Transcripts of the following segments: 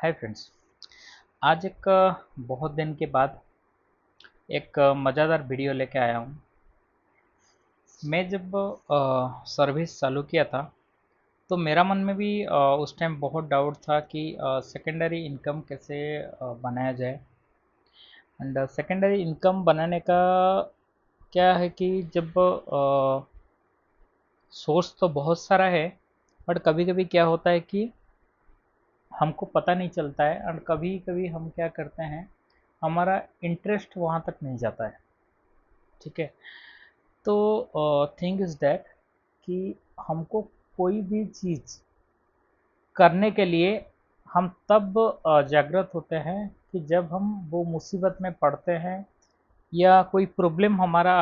Hi friends. आज एक बहुत दिन के बाद एक मज़ेदार वीडियो लेके आया हूँ। मैं जब सर्विस चालू किया था तो मेरा मन में भी उस टाइम बहुत डाउट था कि सेकेंडरी इनकम कैसे बनाया जाए। एंड सेकेंडरी इनकम बनाने का क्या है कि जब सोर्स तो बहुत सारा है, बट कभी कभी क्या होता है कि हमको पता नहीं चलता है। और कभी कभी हम क्या करते हैं, हमारा इंटरेस्ट वहाँ तक नहीं जाता है। ठीक है। तो थिंग इज़ दैट कि हमको कोई भी चीज़ करने के लिए हम तब जागृत होते हैं कि जब हम वो मुसीबत में पड़ते हैं या कोई प्रॉब्लम हमारा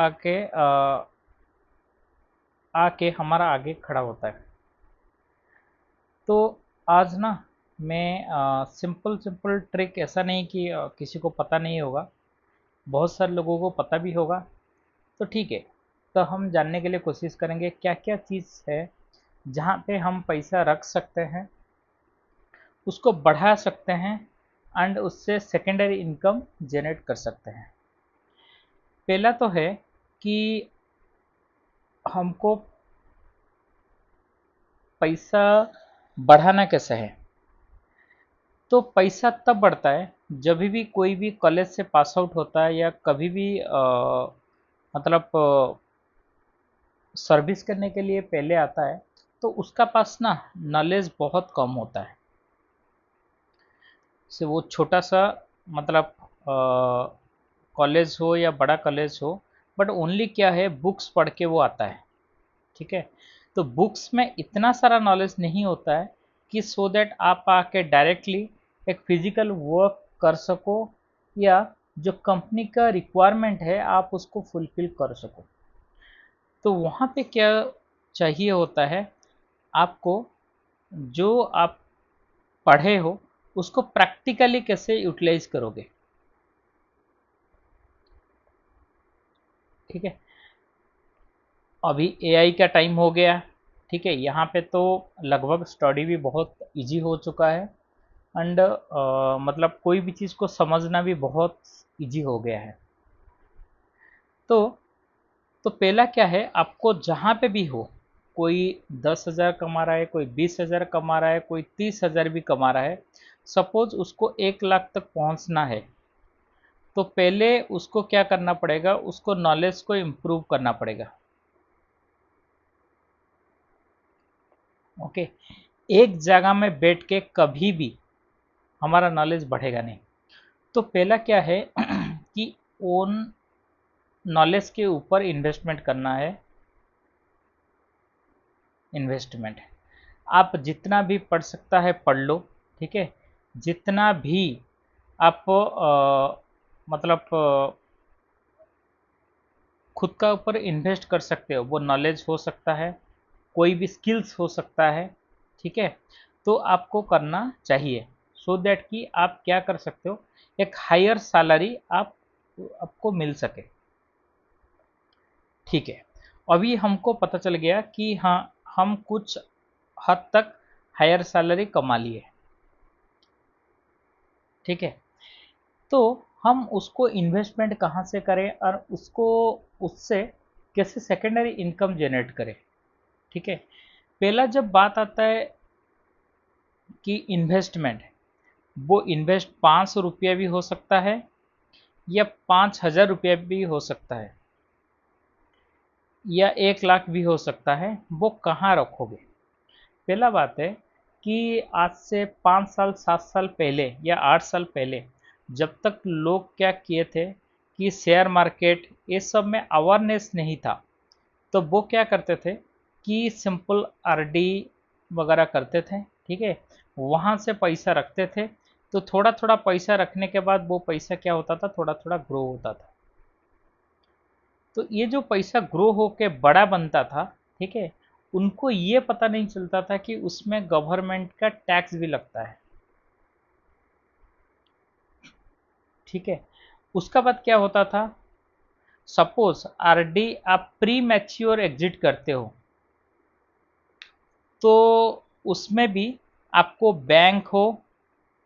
आके हमारा आगे खड़ा होता है। तो आज ना मैं सिंपल सिंपल ट्रिक, ऐसा नहीं कि किसी को पता नहीं होगा, बहुत सारे लोगों को पता भी होगा। तो ठीक है, तो हम जानने के लिए कोशिश करेंगे क्या क्या चीज़ है जहाँ पे हम पैसा रख सकते हैं, उसको बढ़ा सकते हैं एंड उससे सेकेंडरी इनकम जनरेट कर सकते हैं। पहला तो है कि हमको पैसा बढ़ाना कैसे है। तो पैसा तब बढ़ता है जब भी कोई भी कॉलेज से पास आउट होता है या कभी भी मतलब सर्विस करने के लिए पहले आता है, तो उसका पास ना नॉलेज बहुत कम होता है। से वो छोटा सा मतलब कॉलेज हो या बड़ा कॉलेज हो, बट ओनली क्या है, बुक्स पढ़ के वो आता है। ठीक है। तो बुक्स में इतना सारा नॉलेज नहीं होता है कि सो दैट आप आके डायरेक्टली एक फिजिकल वर्क कर सको या जो कंपनी का रिक्वायरमेंट है आप उसको फुलफिल कर सको। तो वहाँ पे क्या चाहिए होता है आपको, जो आप पढ़े हो उसको प्रैक्टिकली कैसे यूटिलाइज करोगे। ठीक है। अभी एआई का टाइम हो गया। ठीक है, यहाँ पे तो लगभग स्टडी भी बहुत इजी हो चुका है। एंड मतलब कोई भी चीज़ को समझना भी बहुत इजी हो गया है। तो पहला क्या है, आपको जहाँ पे भी हो, कोई 10,000 कमा रहा है, कोई 20,000 कमा रहा है, कोई 30,000 भी कमा रहा है, सपोज उसको 1 लाख तक पहुँचना है, तो पहले उसको क्या करना पड़ेगा, उसको नॉलेज को इम्प्रूव करना पड़ेगा। ओके। एक जगह में बैठ के कभी भी हमारा नॉलेज बढ़ेगा नहीं। तो पहला क्या है कि ओन नॉलेज के ऊपर इन्वेस्टमेंट करना है। इन्वेस्टमेंट आप जितना भी पढ़ सकता है पढ़ लो। ठीक है। जितना भी आप मतलब खुद का ऊपर इन्वेस्ट कर सकते हो, वो नॉलेज हो सकता है, कोई भी स्किल्स हो सकता है। ठीक है। तो आपको करना चाहिए सो दैट कि आप क्या कर सकते हो, एक हायर सैलरी आपको मिल सके। ठीक है। अभी हमको पता चल गया कि हाँ, हम कुछ हद तक हायर सैलरी कमा लिए। ठीक है। तो हम उसको इन्वेस्टमेंट कहाँ से करें और उसको उससे कैसे सेकेंडरी इनकम जनरेट करें। ठीक है। पहला जब बात आता है कि इन्वेस्टमेंट, वो इन्वेस्ट 500 रुपया भी हो सकता है या 5,000 रुपया भी हो सकता है या 1 लाख भी हो सकता है। वो कहाँ रखोगे। पहला बात है कि आज से 5 साल 7 साल पहले या 8 साल पहले जब तक लोग क्या किए थे कि शेयर मार्केट ये सब में अवेयरनेस नहीं था, तो वो क्या करते थे कि सिंपल आरडी वगैरह करते थे। ठीक है। वहाँ से पैसा रखते थे, तो थोड़ा थोड़ा पैसा रखने के बाद वो पैसा क्या होता था, थोड़ा थोड़ा ग्रो होता था। तो ये जो पैसा ग्रो होके बड़ा बनता था, ठीक है, उनको ये पता नहीं चलता था कि उसमें गवर्नमेंट का टैक्स भी लगता है। ठीक है। उसका बाद क्या होता था, सपोज आरडी आप प्री मैच्योर एग्जिट करते हो, तो उसमें भी आपको बैंक हो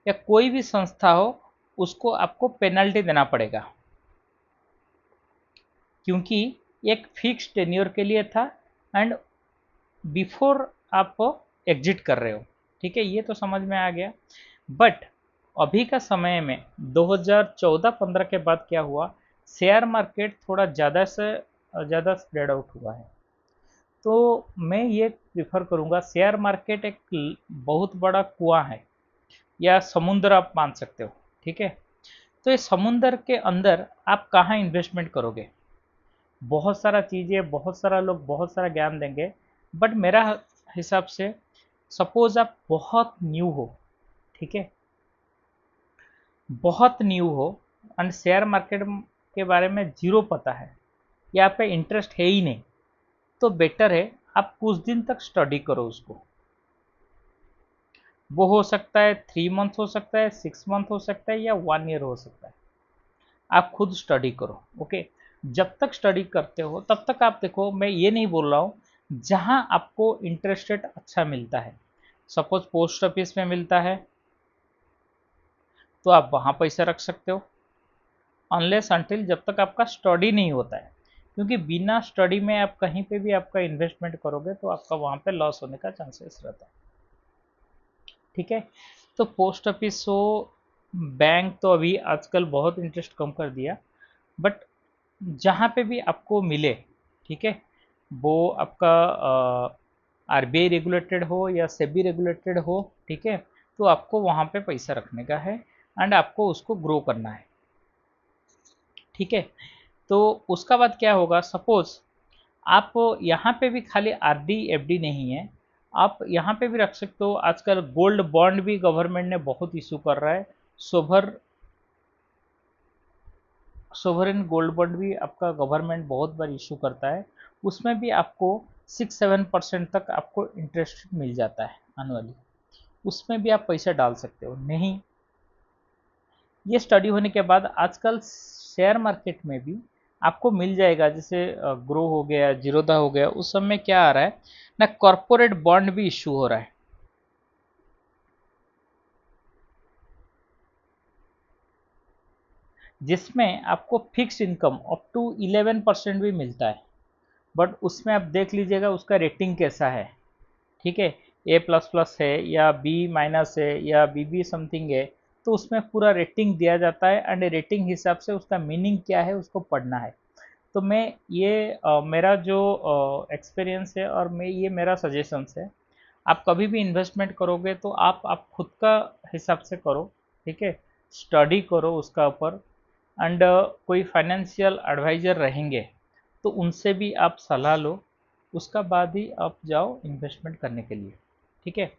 या कोई भी संस्था हो उसको आपको पेनल्टी देना पड़ेगा, क्योंकि एक फिक्स टेन्योर के लिए था एंड बिफोर आप एग्जिट कर रहे हो। ठीक है, ये तो समझ में आ गया। बट अभी का समय में 2014-15 के बाद क्या हुआ, शेयर मार्केट थोड़ा ज़्यादा से ज़्यादा स्प्रेड आउट हुआ है। तो मैं ये प्रिफर करूँगा, शेयर मार्केट एक बहुत बड़ा कुआं है या समुद्र आप मान सकते हो। ठीक है, तो इस समुद्र के अंदर आप कहाँ इन्वेस्टमेंट करोगे, बहुत सारा चीज़ें, बहुत सारा लोग बहुत सारा ज्ञान देंगे, बट मेरा हिसाब से सपोज आप बहुत न्यू हो, ठीक है, बहुत न्यू हो एंड शेयर मार्केट के बारे में जीरो पता है या आप पे इंटरेस्ट है ही नहीं, तो बेटर है आप कुछ दिन तक स्टडी करो उसको। वो हो सकता है 3 मंथ, हो सकता है 6 मंथ, हो सकता है या 1 ईयर हो सकता है। आप खुद स्टडी करो। ओके, जब तक स्टडी करते हो तब तक आप देखो, मैं ये नहीं बोल रहा हूँ, जहां आपको इंटरेस्ट रेट अच्छा मिलता है, सपोज पोस्ट ऑफिस में मिलता है तो आप वहां पैसा रख सकते हो, अनलेस अनटिल जब तक आपका स्टडी नहीं होता है, क्योंकि बिना स्टडी में आप कहीं पे भी आपका इन्वेस्टमेंट करोगे तो आपका वहां पे लॉस होने का चांसेस रहता है। ठीक है, तो पोस्ट ऑफिस हो, बैंक तो अभी आजकल बहुत इंटरेस्ट कम कर दिया, बट जहाँ पे भी आपको मिले, ठीक है, वो आपका आरबीआई रेगुलेटेड हो या सेबी रेगुलेटेड हो, ठीक है, तो आपको वहाँ पे पैसा रखने का है एंड आपको उसको ग्रो करना है। ठीक है, तो उसका बाद क्या होगा, सपोज आप यहाँ पे भी खाली आरडी एफडी नहीं है, आप यहाँ पे भी रख सकते हो। आजकल गोल्ड बॉन्ड भी गवर्नमेंट ने बहुत इशू कर रहा है, सोवरेन गोल्ड बॉन्ड भी आपका गवर्नमेंट बहुत बार इशू करता है, उसमें भी आपको 6-7% तक आपको इंटरेस्ट मिल जाता है एनुअली, उसमें भी आप पैसा डाल सकते हो। नहीं, ये स्टडी होने के बाद आजकल शेयर मार्केट में भी आपको मिल जाएगा, जैसे ग्रो हो गया, जीरोधा हो गया, उस समय क्या आ रहा है ना, कॉरपोरेट बॉन्ड भी इशू हो रहा है, जिसमें आपको फिक्स इनकम अप टू 11% भी मिलता है। बट उसमें आप देख लीजिएगा उसका रेटिंग कैसा है। ठीक है, ए प्लस प्लस है या बी माइनस है या बी बी समथिंग है, तो उसमें पूरा रेटिंग दिया जाता है एंड रेटिंग हिसाब से उसका मीनिंग क्या है उसको पढ़ना है। तो मैं ये मेरा जो एक्सपीरियंस है और मैं ये मेरा सजेशंस है, आप कभी भी इन्वेस्टमेंट करोगे तो आप खुद का हिसाब से करो। ठीक है, स्टडी करो उसका ऊपर एंड कोई फाइनेंशियल एडवाइजर रहेंगे तो उनसे भी आप सलाह लो, उसका बाद ही आप जाओ इन्वेस्टमेंट करने के लिए। ठीक है,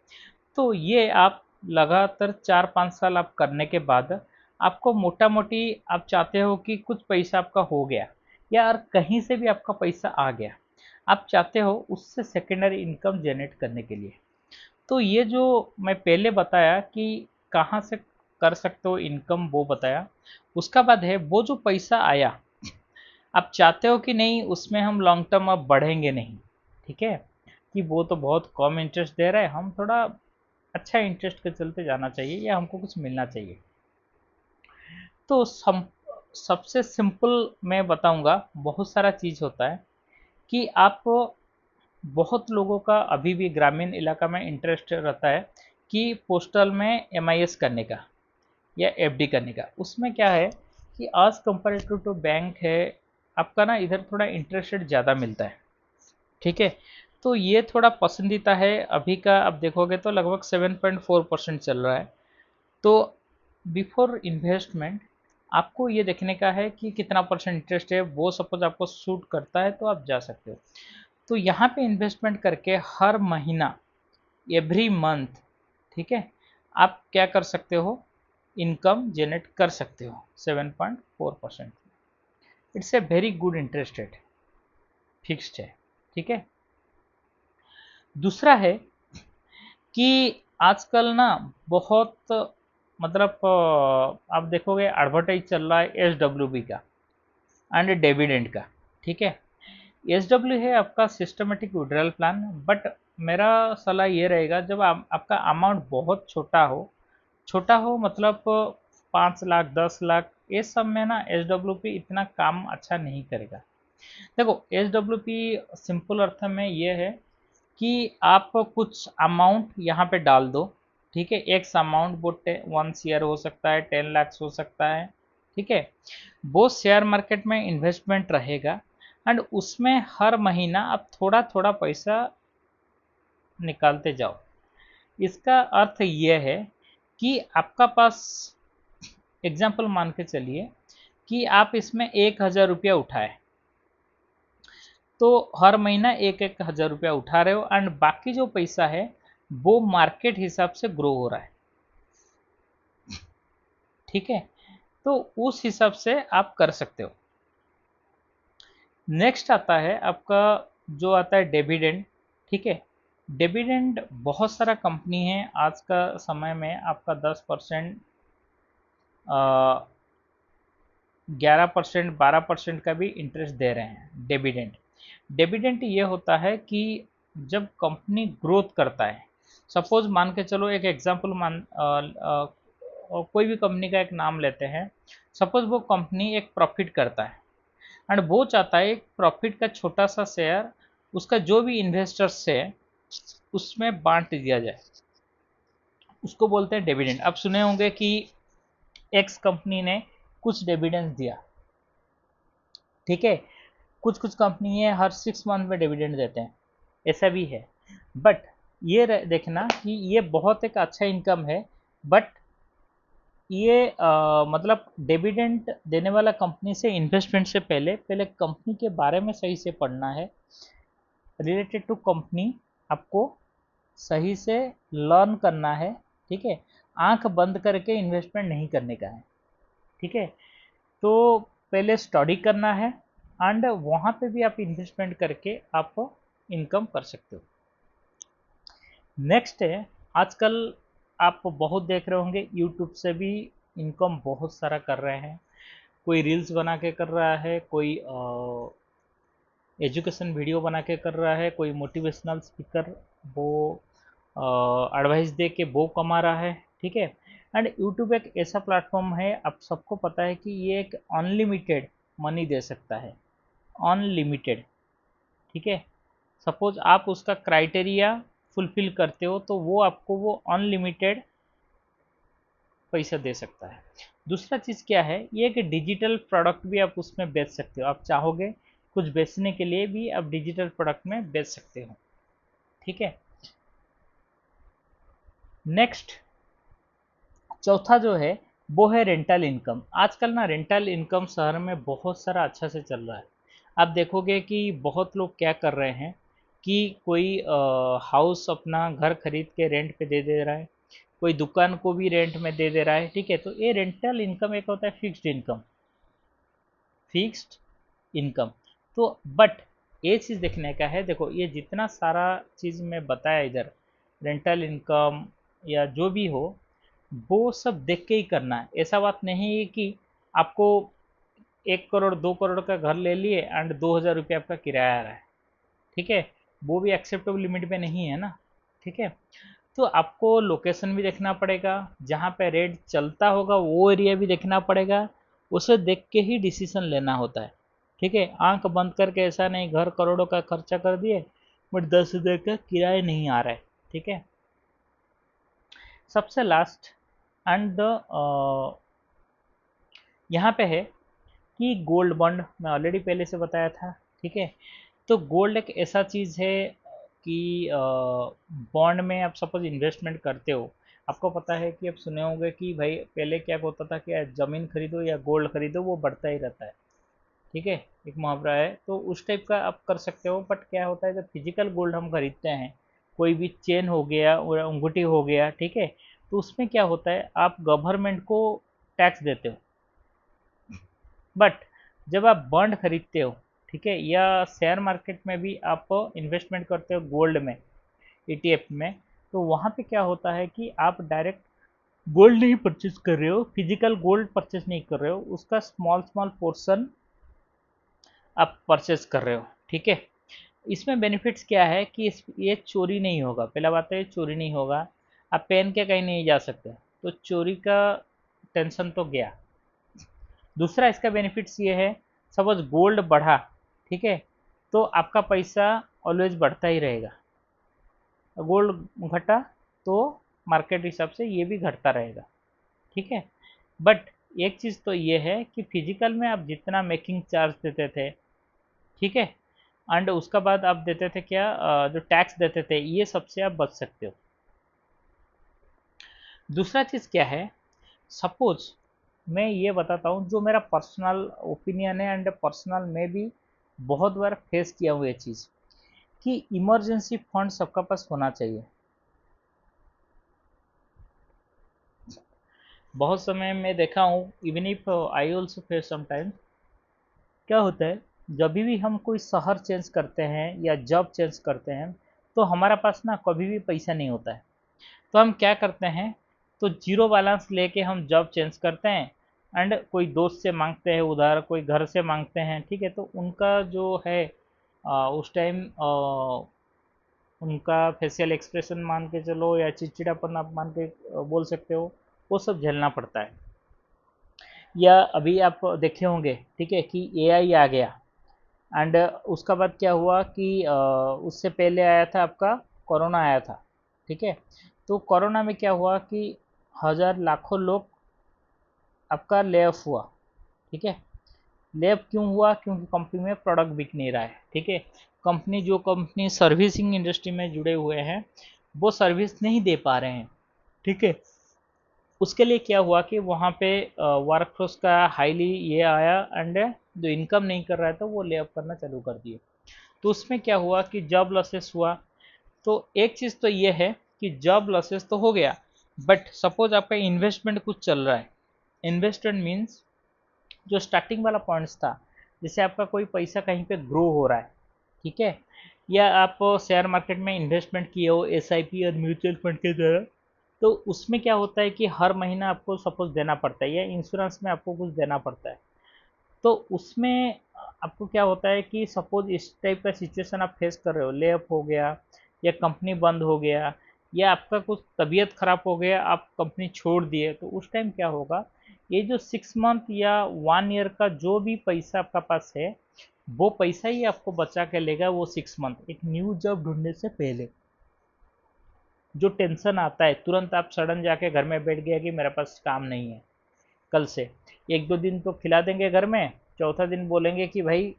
तो ये आप लगातार 4-5 साल आप करने के बाद आपको मोटा मोटी आप चाहते हो कि कुछ पैसा आपका हो गया या और कहीं से भी आपका पैसा आ गया, आप चाहते हो उससे सेकेंडरी इनकम जनरेट करने के लिए। तो ये जो मैं पहले बताया कि कहाँ से कर सकते हो इनकम, वो बताया। उसका बाद है वो जो पैसा आया, आप चाहते हो कि नहीं उसमें हम लॉन्ग टर्म अब बढ़ेंगे नहीं। ठीक है, कि वो तो बहुत कम इंटरेस्ट दे रहा है, हम थोड़ा अच्छा इंटरेस्ट के चलते जाना चाहिए या हमको कुछ मिलना चाहिए। तो सबसे सिंपल मैं बताऊंगा, बहुत सारा चीज़ होता है कि आप, बहुत लोगों का अभी भी ग्रामीण इलाका में इंटरेस्ट रहता है कि पोस्टल में एमआईएस करने का या एफडी करने का। उसमें क्या है कि आज कंपेरेटिव टू बैंक है, आपका ना इधर थोड़ा इंटरेस्ट रेट ज़्यादा मिलता है। ठीक है, तो ये थोड़ा पसंदीदा है, अभी का आप देखोगे तो लगभग 7.4% चल रहा है। तो बिफोर इन्वेस्टमेंट आपको ये देखने का है कि कितना परसेंट इंटरेस्ट है, वो सपोज आपको सूट करता है तो आप जा सकते हो। तो यहाँ पे इन्वेस्टमेंट करके हर महीना, एवरी मंथ, ठीक है, आप क्या कर सकते हो, इनकम जनरेट कर सकते हो 7.4%। It's a very good interest rate, fixed है। ठीक है, दूसरा है कि आजकल ना बहुत, मतलब आप देखोगे एडवर्टाइज चल रहा है एसडब्ल्यूबी का एंड डिविडेंड का। ठीक है, एसडब्ल्यू है आपका सिस्टमेटिक विड्रॉल प्लान, बट मेरा सलाह ये रहेगा जब आपका अमाउंट बहुत छोटा हो छोटा हो मतलब 5 लाख 10 लाख, ये सब में ना SWP इतना काम अच्छा नहीं करेगा। देखो SWP सिंपल अर्थ में ये है कि आप कुछ अमाउंट यहाँ पे डाल दो, ठीक है, एक अमाउंट वो 1 शेयर हो सकता है, 10 लाख हो सकता है, ठीक है। वो शेयर मार्केट में इन्वेस्टमेंट रहेगा एंड उसमें हर महीना आप थोड़ा थोड़ा पैसा निकालते जाओ। इसका अर्थ यह है कि आपका पास एग्जाम्पल मान के चलिए कि आप इसमें 1,000 रुपया उठाए, तो हर महीना 1,000 रुपया उठा रहे हो एंड बाकी जो पैसा है वो मार्केट हिसाब से ग्रो हो रहा है, ठीक है। तो उस हिसाब से आप कर सकते हो। नेक्स्ट आता है आपका, जो आता है डिविडेंड, ठीक है। डिविडेंड बहुत सारा कंपनी है आज का समय में आपका 10%, 11%, 12% का भी इंटरेस्ट दे रहे हैं डिविडेंड। डिविडेंड ये होता है कि जब कंपनी ग्रोथ करता है, सपोज मान के चलो एक एग्जांपल कोई भी कंपनी का एक नाम लेते हैं, सपोज वो कंपनी एक प्रॉफिट करता है एंड वो चाहता है एक प्रॉफिट का छोटा सा शेयर उसका जो भी इन्वेस्टर्स है उसमें बांट दिया जाए, उसको बोलते हैं डिविडेंड। आप सुने होंगे कि एक्स कंपनी ने कुछ डिविडेंड दिया, ठीक है। कुछ कुछ कंपनी है हर 6 मंथ में डिविडेंड देते हैं, ऐसा भी है। बट ये देखना कि ये बहुत एक अच्छा इनकम है, बट ये मतलब डिविडेंड देने वाला कंपनी से इन्वेस्टमेंट से पहले पहले कंपनी के बारे में सही से पढ़ना है, रिलेटेड टू कंपनी आपको सही से लर्न करना है, ठीक है। आंख बंद करके इन्वेस्टमेंट नहीं करने का है, ठीक है। तो पहले स्टडी करना है एंड वहाँ पे भी आप इन्वेस्टमेंट करके आप इनकम कर सकते हो। नेक्स्ट है, आजकल आप बहुत देख रहे होंगे यूट्यूब से भी इनकम बहुत सारा कर रहे हैं। कोई रील्स बना के कर रहा है, कोई एजुकेशन वीडियो बना के कर रहा है, कोई मोटिवेशनल स्पीकर वो एडवाइस दे के वो कमा रहा है, ठीक है। एंड यूट्यूब एक ऐसा प्लेटफॉर्म है, आप सबको पता है कि ये एक अनलिमिटेड मनी दे सकता है, अनलिमिटेड, ठीक है। सपोज आप उसका क्राइटेरिया फुलफिल करते हो तो वो आपको वो अनलिमिटेड पैसा दे सकता है। दूसरा चीज़ क्या है, ये कि डिजिटल प्रोडक्ट भी आप उसमें बेच सकते हो, आप चाहोगे कुछ बेचने के लिए भी आप डिजिटल प्रोडक्ट में बेच सकते हो, ठीक है। नेक्स्ट चौथा जो है वो है रेंटल इनकम। आजकल ना रेंटल इनकम शहर में बहुत सारा अच्छा से चल रहा है। आप देखोगे कि बहुत लोग क्या कर रहे हैं कि कोई हाउस अपना घर खरीद के रेंट पे दे दे रहा है, कोई दुकान को भी रेंट में दे दे रहा है, ठीक है। तो ये रेंटल इनकम एक होता है फिक्स्ड इनकम, फिक्स्ड इनकम। तो बट ये चीज़ देखने का है, देखो ये जितना सारा चीज़ मैं बताया इधर, रेंटल इनकम या जो भी हो, वो सब देख के ही करना है। ऐसा बात नहीं है कि आपको 1 करोड़ 2 करोड़ का घर ले लिए एंड 2,000 रुपये आपका किराया आ रहा है, ठीक है, वो भी एक्सेप्टेबल लिमिट में नहीं है ना, ठीक है। तो आपको लोकेशन भी देखना पड़ेगा, जहाँ पे रेट चलता होगा वो एरिया भी देखना पड़ेगा, उसे देख के ही डिसीजन लेना होता है, ठीक है। आंख बंद करके ऐसा नहीं घर करोड़ों का खर्चा कर दिए बट 10,000 का किराया नहीं आ रहा है, ठीक है। सबसे लास्ट एंड द यहाँ पे है कि गोल्ड बॉन्ड, मैं ऑलरेडी पहले से बताया था, ठीक है। तो गोल्ड एक ऐसा चीज़ है कि बॉन्ड में आप सपोज इन्वेस्टमेंट करते हो, आपको पता है कि आप सुने होंगे कि भाई पहले क्या होता था कि ज़मीन खरीदो या गोल्ड खरीदो वो बढ़ता ही रहता है, ठीक है, एक मुहावरा है। तो उस टाइप का आप कर सकते हो। बट क्या होता है जब फिजिकल गोल्ड हम खरीदते हैं, कोई भी चेन हो गया और अंगूठी हो गया, ठीक है, तो उसमें क्या होता है आप गवर्नमेंट को टैक्स देते हो। बट जब आप बॉन्ड खरीदते हो, ठीक है, या शेयर मार्केट में भी आप इन्वेस्टमेंट करते हो गोल्ड में, ईटीएफ में, तो वहाँ पे क्या होता है कि आप डायरेक्ट गोल्ड नहीं परचेज कर रहे हो, फिजिकल गोल्ड परचेज नहीं कर रहे हो, उसका स्मॉल स्मॉल पोर्शन आप परचेज कर रहे हो, ठीक है। इसमें बेनिफिट्स क्या है कि ये चोरी नहीं होगा, पहला बात है ये चोरी नहीं होगा, आप पहन के कहीं नहीं जा सकते, तो चोरी का टेंशन तो गया। दूसरा इसका बेनिफिट्स ये है, सपोज गोल्ड बढ़ा, ठीक है, तो आपका पैसा ऑलवेज बढ़ता ही रहेगा। गोल्ड घटा तो मार्केट हिसाब से ये भी घटता रहेगा, ठीक है। बट एक चीज़ तो ये है कि फिजिकल में आप जितना मेकिंग चार्ज देते थे, ठीक है, एंड उसका बाद आप देते थे क्या, जो टैक्स देते थे, ये सबसे आप बच सकते हो। दूसरा चीज़ क्या है, सपोज मैं ये बताता हूँ जो मेरा पर्सनल ओपिनियन है, एंड पर्सनल में भी बहुत बार फेस किया हुआ ये चीज़, कि इमरजेंसी फंड सबका पास होना चाहिए। बहुत समय मैं देखा हूँ, even if I also face sometimes, क्या होता है जब भी हम कोई शहर चेंज करते हैं या जॉब चेंज करते हैं, तो हमारा पास ना कभी भी पैसा नहीं होता है। तो हम क्या करते हैं, तो जीरो बैलेंस लेके हम जॉब चेंज करते हैं, एंड कोई दोस्त से मांगते हैं उधार, कोई घर से मांगते हैं, ठीक है। तो उनका जो है उस टाइम उनका फेशियल एक्सप्रेशन मान के चलो, या चिड़चिड़ापन आप मान के बोल सकते हो, वो सब झेलना पड़ता है। या अभी आप देखे होंगे, ठीक है, कि एआई आ गया, एंड उसका बाद क्या हुआ कि उससे पहले आया था आपका कोरोना आया था, ठीक है। तो कोरोना में क्या हुआ कि हज़ार लाखों लोग आपका ले ऑफ हुआ, ठीक है। ले ऑफ क्यों हुआ, क्योंकि कंपनी में प्रोडक्ट बिक नहीं रहा है, ठीक है। कंपनी सर्विसिंग इंडस्ट्री में जुड़े हुए हैं, वो सर्विस नहीं दे पा रहे हैं, ठीक है। उसके लिए क्या हुआ कि वहाँ पे वर्कफोर्स का हाईली ये आया, एंड जो इनकम नहीं कर रहा है तो वो ले ऑफ करना चालू कर दिए। तो उसमें क्या हुआ कि जॉब लॉसेस हुआ। तो एक चीज़ तो ये है कि जॉब लॉसेस तो हो गया, बट सपोज आपका इन्वेस्टमेंट कुछ चल रहा है। इन्वेस्टमेंट मीन्स जो स्टार्टिंग वाला पॉइंट्स था, जैसे आपका कोई पैसा कहीं पे ग्रो हो रहा है, ठीक है, या आप शेयर मार्केट में इन्वेस्टमेंट किए हो एसआईपी और म्यूचुअल फंड के द्वारा, तो उसमें क्या होता है कि हर महीना आपको सपोज देना पड़ता है, या इंश्योरेंस में आपको कुछ देना पड़ता है। तो उसमें आपको क्या होता है कि सपोज इस टाइप का सिचुएशन आप फेस कर रहे हो, ले ऑफ हो गया, या कंपनी बंद हो गया, या आपका कुछ तबीयत खराब हो गया, आप कंपनी छोड़ दिए, तो उस टाइम क्या होगा, ये जो 6 मंथ या 1 ईयर का जो भी पैसा आपका पास है, वो पैसा ही आपको बचा के लेगा वो 6 मंथ, एक न्यू जॉब ढूंढने से पहले। जो टेंशन आता है, तुरंत आप सडन जाके घर में बैठ गया कि मेरे पास काम नहीं है कल से, 1-2 दिन तो खिला देंगे घर में, चौथा दिन बोलेंगे कि भाई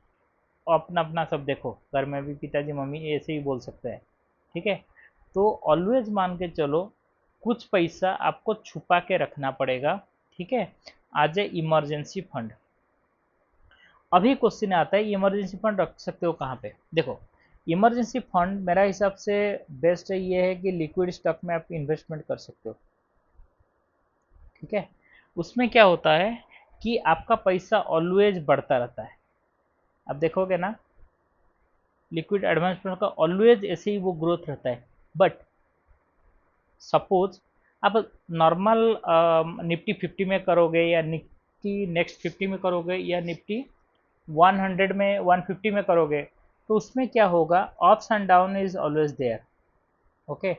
अपना अपना सब देखो, घर में भी पिताजी मम्मी ऐसे ही बोल सकते हैं, ठीक है। तो ऑलवेज मान के चलो, कुछ पैसा आपको छुपा के रखना पड़ेगा, ठीक है, आज ए इमरजेंसी फंड। अभी क्वेश्चन आता है इमरजेंसी फंड रख सकते हो कहाँ पे। देखो, इमरजेंसी फंड मेरा हिसाब से बेस्ट ये है कि लिक्विड स्टॉक में आप इन्वेस्टमेंट कर सकते हो, ठीक है। उसमें क्या होता है कि आपका पैसा ऑलवेज बढ़ता रहता है। आप देखोगे ना, लिक्विड एडवांस फंड का ऑलवेज ऐसे ही वो ग्रोथ रहता है। बट सपोज आप नॉर्मल निफ्टी 50 में करोगे, या निफ्टी नेक्स्ट 50 में करोगे, या निफ्टी 100 में 150 में करोगे, तो उसमें क्या होगा, ups and down is always there, okay.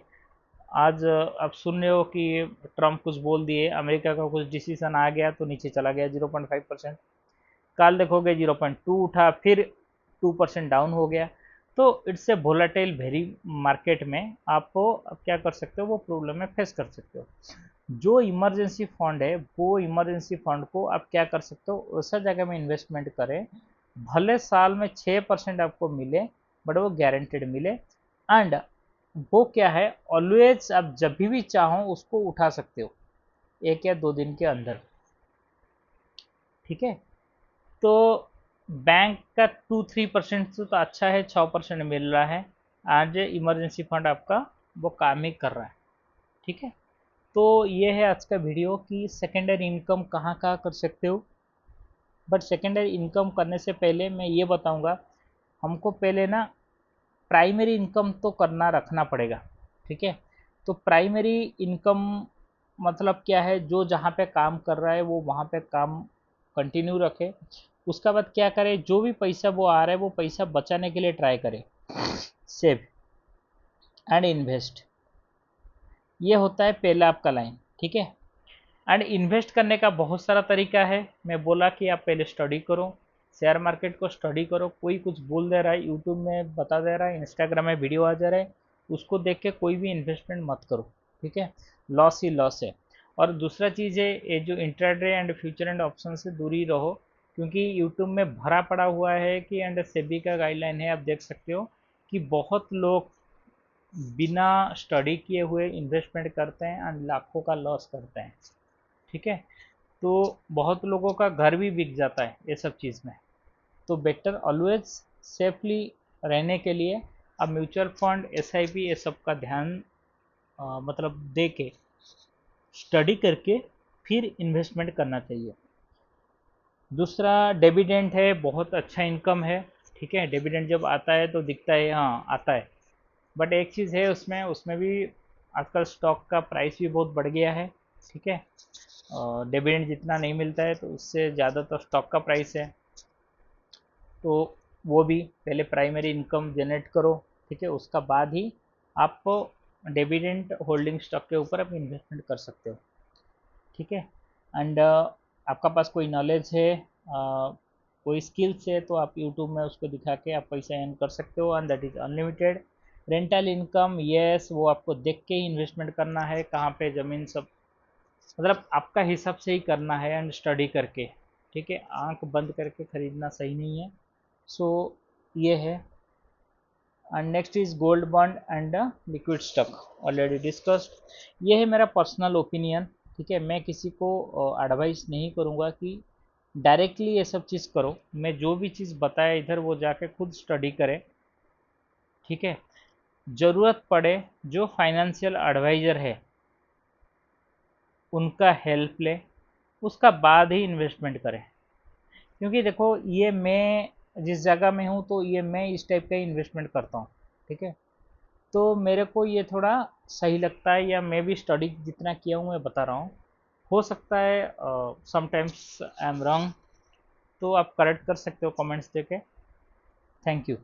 आज आप सुन रहे हो कि ट्रम्प कुछ बोल दिए, अमेरिका का कुछ डिसीजन आ गया तो नीचे चला गया 0.5%। कल देखोगे 0.2 उठा, फिर 2% डाउन हो गया। तो it's a volatile very market में आप क्या कर सकते हो, वो प्रॉब्लम में फेस कर सकते हो। जो इमरजेंसी फंड है, वो इमरजेंसी फंड को आप क्या कर सकते हो, ऐसा जगह में इन्वेस्टमेंट करें, भले साल में 6% आपको मिले, बट वो गारंटेड मिले, एंड वो क्या है, ऑलवेज आप जब भी चाहो उसको उठा सकते हो 1 या 2 दिन के अंदर, ठीक है। तो बैंक का 2-3% से तो अच्छा है, 6% मिल रहा है, आज इमरजेंसी फंड आपका वो काम ही कर रहा है, ठीक है। तो ये है आज का वीडियो कि सेकेंडरी इनकम कहाँ कहाँ कर सकते हो। बट सेकेंडरी इनकम करने से पहले मैं ये बताऊंगा, हमको पहले ना प्राइमरी इनकम तो करना रखना पड़ेगा, ठीक है। तो प्राइमरी इनकम मतलब क्या है, जो जहाँ पे काम कर रहा है वो वहाँ पे काम कंटिन्यू रखे। उसका बाद क्या करे, जो भी पैसा वो आ रहा है वो पैसा बचाने के लिए ट्राई करे, सेव एंड इन्वेस्ट। ये होता है पहला आपका लाइन, ठीक है। एंड इन्वेस्ट करने का बहुत सारा तरीका है। मैं बोला कि आप पहले स्टडी करो, शेयर मार्केट को स्टडी करो। कोई कुछ बोल दे रहा है, यूट्यूब में बता दे रहा है, इंस्टाग्राम में वीडियो आ जा रहा है, उसको देख के कोई भी इन्वेस्टमेंट मत करो, ठीक है। लॉस ही लॉस है। और दूसरा चीज़ है, ये जो intraday and future and option से दूरी रहो, क्योंकि यूट्यूब में भरा पड़ा हुआ है कि एंड सेबी का गाइडलाइन है, आप देख सकते हो कि बहुत लोग बिना स्टडी किए हुए इन्वेस्टमेंट करते हैं एंड लाखों का लॉस करते हैं, ठीक है। तो बहुत लोगों का घर भी बिक जाता है ये सब चीज़ में। तो बेटर ऑलवेज सेफली रहने के लिए अब म्यूचुअल फंड, एसआईपी, ये सब का ध्यान मतलब दे के स्टडी करके फिर इन्वेस्टमेंट करना चाहिए। दूसरा डिविडेंड है, बहुत अच्छा इनकम है, ठीक है। डिविडेंड जब आता है तो दिखता है, हाँ आता है, बट एक चीज़ है उसमें उसमें भी आजकल स्टॉक का प्राइस भी बहुत बढ़ गया है, ठीक है। डिविडेंड जितना नहीं मिलता है तो उससे ज़्यादा तो स्टॉक का प्राइस है। तो वो भी पहले प्राइमरी इनकम जनरेट करो, ठीक है, उसका बाद ही आप डिविडेंड होल्डिंग स्टॉक के ऊपर आप इन्वेस्टमेंट कर सकते हो, ठीक है। एंड आपका पास कोई नॉलेज है, कोई स्किल्स है, तो आप यूट्यूब में उसको दिखा के आप पैसा अर्न कर सकते हो, and that is unlimited. Rental income, yes, वो आपको देख के ही इन्वेस्टमेंट करना है, कहाँ पे ज़मीन सब, मतलब आपका हिसाब से ही करना है एंड स्टडी करके, ठीक है। आंख बंद करके खरीदना सही नहीं है। सो ये है। And next is gold bond and liquid stock, already discussed. ये है मेरा पर्सनल ओपिनियन, ठीक है। मैं किसी को एडवाइस नहीं करूँगा कि डायरेक्टली ये सब चीज़ करो। मैं जो भी चीज़ बताया इधर वो जाके खुद स्टडी करें, ठीक है। ज़रूरत पड़े जो फाइनेंशियल एडवाइज़र है उनका हेल्प ले, उसका बाद ही इन्वेस्टमेंट करें। क्योंकि देखो, ये मैं जिस जगह में हूँ तो ये मैं इस टाइप का इन्वेस्टमेंट करता हूँ, ठीक है। तो मेरे को ये थोड़ा सही लगता है, या मैं भी स्टडी जितना किया हूँ मैं बता रहा हूँ। हो सकता है समटाइम्स आई एम रॉन्ग, तो आप करेक्ट कर सकते हो कमेंट्स देके। Thank you.